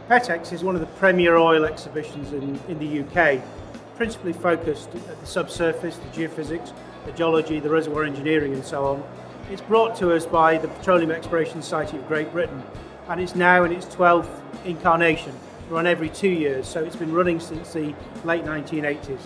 PETEX is one of the premier oil exhibitions in the UK, principally focused at the subsurface, the geophysics, the geology, the reservoir engineering and so on. It's brought to us by the Petroleum Exploration Society of Great Britain, and it's now in its 12th incarnation, run every 2 years, so it's been running since the late 1980s.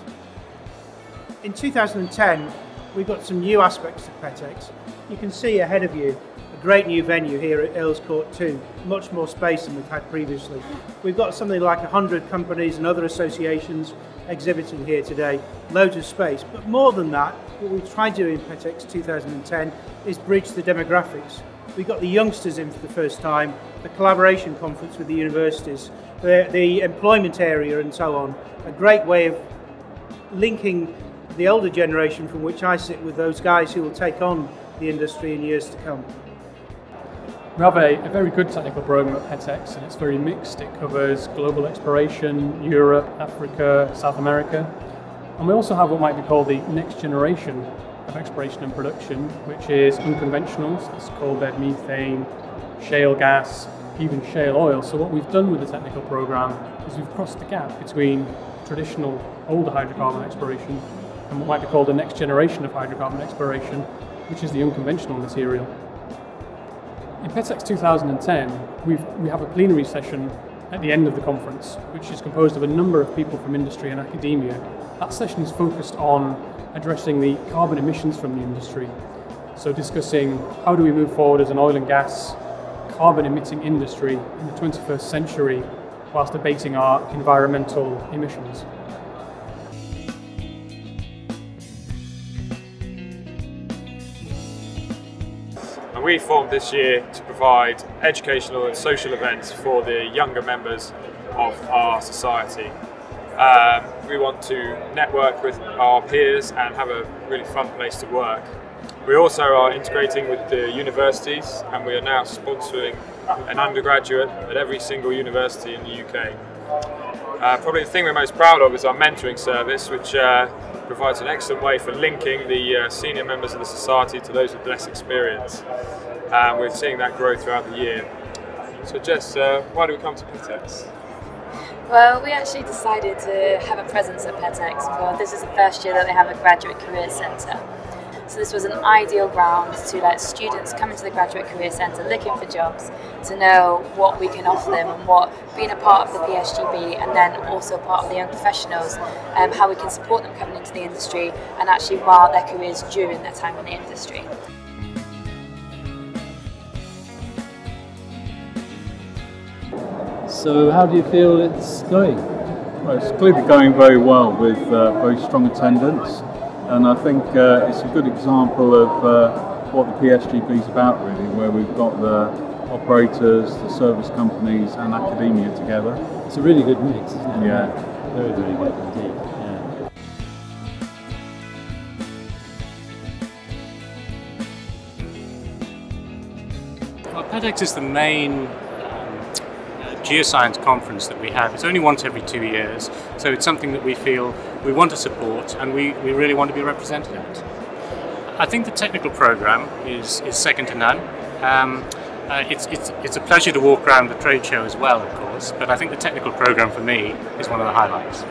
In 2010, we've got some new aspects of PETEX. You can see ahead of you a great new venue here at Earls Court 2, much more space than we've had previously. We've got something like 100 companies and other associations exhibiting here today, loads of space. But more than that, what we've tried to do in PETEX 2010 is bridge the demographics. We've got the youngsters in for the first time, the collaboration conference with the universities, the employment area and so on. A great way of linking the older generation from which I sit with those guys who will take on the industry in years to come. We have a very good technical program at PETEX, and it's very mixed. It covers global exploration, Europe, Africa, South America. And we also have what might be called the next generation of exploration and production, which is unconventionals. It's coal bed methane, shale gas, even shale oil. So what we've done with the technical program is we've crossed the gap between traditional older hydrocarbon exploration and what might be called the next generation of hydrocarbon exploration, which is the unconventional material. In PETEX 2010, we have a plenary session at the end of the conference, which is composed of a number of people from industry and academia. That session is focused on addressing the carbon emissions from the industry. So discussing how do we move forward as an oil and gas carbon emitting industry in the 21st century whilst abating our environmental emissions. And we formed this year to provide educational and social events for the younger members of our society. We want to network with our peers and have a really fun place to work. We also are integrating with the universities, and we are now sponsoring an undergraduate at every single university in the UK. Probably the thing we're most proud of is our mentoring service, which provides an excellent way for linking the senior members of the society to those with less experience. We're seeing that grow throughout the year. So Jess, why do we come to PETEX? Well, we actually decided to have a presence at PETEX, for this is the first year that they have a graduate career centre. So this was an ideal ground to let students come into the Graduate Career Centre looking for jobs, to know what we can offer them and what being a part of the PSGB and then also part of the young professionals, how we can support them coming into the industry and actually mark their careers during their time in the industry. So how do you feel it's going? Well, it's clearly going very well with very strong attendance. And I think it's a good example of what the PSGB is about, really, where we've got the operators, the service companies and academia together. It's a really good mix, isn't it? Yeah. Very, very good indeed. Yeah. Well, PETEX is the main geoscience conference that we have. It's only once every 2 years, so it's something that we feel we want to support and we really want to be represented at. I think the technical program is second to none. It's a pleasure to walk around the trade show as well, of course, but I think the technical program for me is one of the highlights.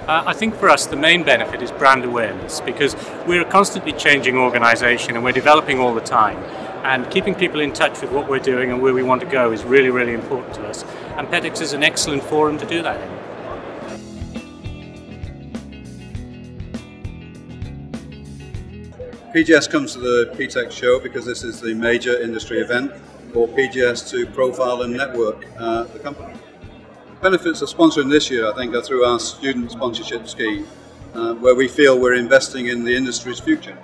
I think for us the main benefit is brand awareness, because we're a constantly changing organisation and we're developing all the time. And keeping people in touch with what we're doing and where we want to go is really, really important to us. And PETEX is an excellent forum to do that in. PGS comes to the PETEX show because this is the major industry event for PGS to profile and network the company. Benefits of sponsoring this year, I think, are through our student sponsorship scheme, where we feel we're investing in the industry's future.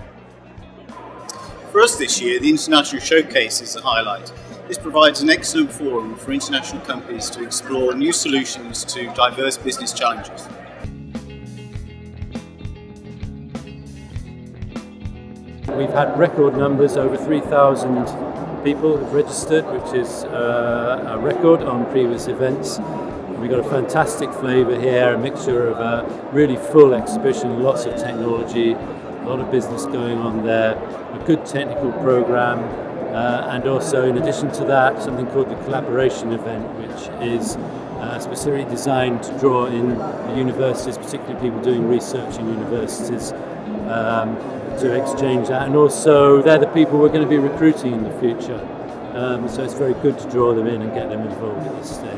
For us this year, the International Showcase is the highlight. This provides an excellent forum for international companies to explore new solutions to diverse business challenges. We've had record numbers, over 3,000 people have registered, which is a record on previous events. We've got a fantastic flavour here, a mixture of a really full exhibition, lots of technology, a lot of business going on there, a good technical program, and also in addition to that something called the collaboration event, which is specifically designed to draw in the universities, particularly people doing research in universities, to exchange that. And also they're the people we're going to be recruiting in the future. So it's very good to draw them in and get them involved at this stage.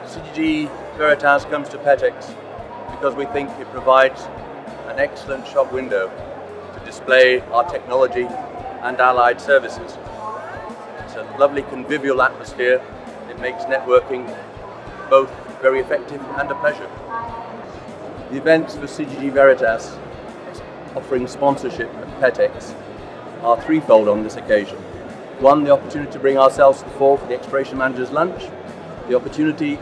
CGG Veritas comes to PETEX because we think it provides an excellent shop window to display our technology and allied services. It's a lovely convivial atmosphere. It makes networking both very effective and a pleasure. The events for CGG Veritas offering sponsorship at PETEX are threefold on this occasion. One, the opportunity to bring ourselves to the fore for the Exploration Manager's Lunch, the opportunity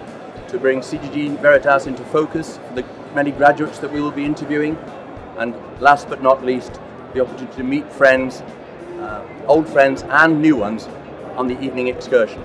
to bring CGG Veritas into focus for the many graduates that we will be interviewing, and last but not least, the opportunity to meet friends, old friends and new ones on the evening excursion.